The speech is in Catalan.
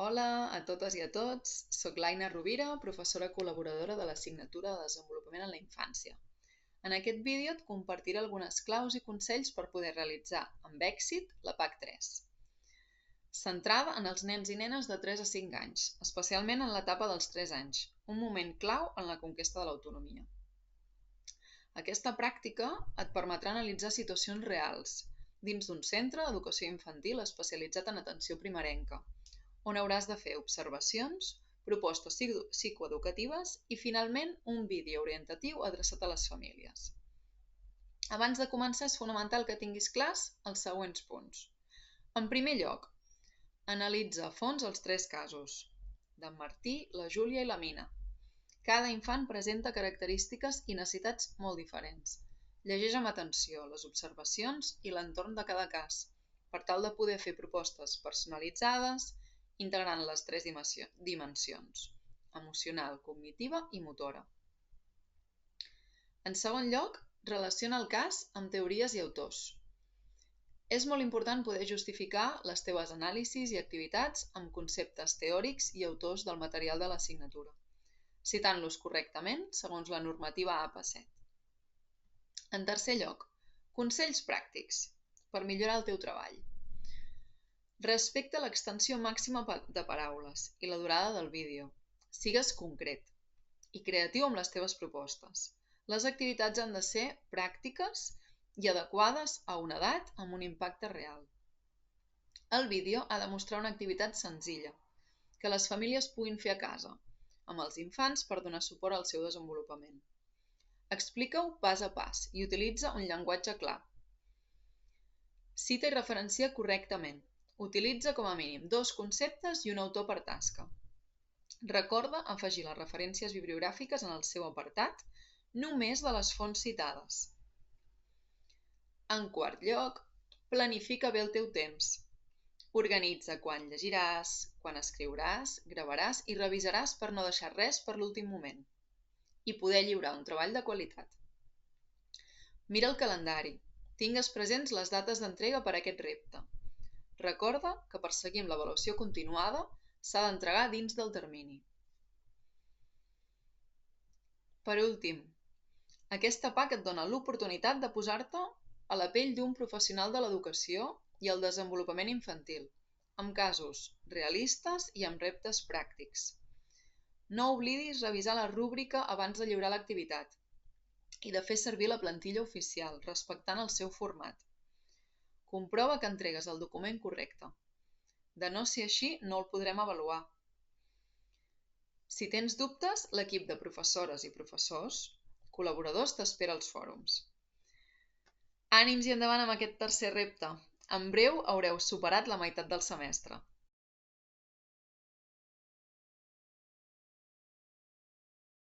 Hola a totes i a tots, soc l'Aina Rovira, professora col·laboradora de l'assignatura de Desenvolupament en la Infància. En aquest vídeo et compartiré algunes claus i consells per poder realitzar amb èxit la PAC3, centrada en els nens i nenes de 3 a 5 anys, especialment en l'etapa dels 3 anys, un moment clau en la conquesta de l'autonomia. Aquesta pràctica et permetrà analitzar situacions reals dins d'un centre d'educació infantil especialitzat en atenció primerenca, on hauràs de fer observacions, propostes psicoeducatives i, finalment, un vídeo orientatiu adreçat a les famílies. Abans de començar, és fonamental que tinguis clars els següents punts. En primer lloc, analitza a fons els 3 casos, d'en Martí, la Júlia i la Mina. Cada infant presenta característiques i necessitats molt diferents. Llegeix amb atenció les observacions i l'entorn de cada cas, per tal de poder fer propostes personalitzades, integrant les 3 dimensions: emocional, cognitiva i motora. En segon lloc, relaciona el cas amb teories i autors. És molt important poder justificar les teves anàlisis i activitats amb conceptes teòrics i autors del material de l'assignatura, citant-los correctament segons la normativa APA7. En tercer lloc, consells pràctics per millorar el teu treball. Respecta l'extensió màxima de paraules i la durada del vídeo. Sigues concret i creatiu amb les teves propostes. Les activitats han de ser pràctiques i adequades a una edat amb un impacte real. El vídeo ha de mostrar una activitat senzilla, que les famílies puguin fer a casa, amb els infants per donar suport al seu desenvolupament. Explica-ho pas a pas i utilitza un llenguatge clar. Cita i referencia correctament. Utilitza com a mínim 2 conceptes i un autor per tasca. Recorda afegir les referències bibliogràfiques en el seu apartat, només de les fonts citades. En quart lloc, planifica bé el teu temps. Organitza quan llegiràs, quan escriuràs, gravaràs i revisaràs per no deixar res per l'últim moment i poder lliurar un treball de qualitat. Mira el calendari. Tingues presents les dates d'entrega per a aquest repte. Recorda que per seguir amb l'avaluació continuada s'ha d'entregar dins del termini. Per últim, aquesta PAC et dona l'oportunitat de posar-te a la pell d'un professional de l'educació i el desenvolupament infantil, amb casos realistes i amb reptes pràctics. No oblidis revisar la rúbrica abans de lliurar l'activitat i de fer servir la plantilla oficial, respectant el seu format. Comprova que entregues el document correcte. De no ser així, no el podrem avaluar. Si tens dubtes, l'equip de professores i professors, col·laboradors, t'espera als fòrums. Ànims i endavant amb aquest tercer repte. En breu haureu superat la meitat del semestre.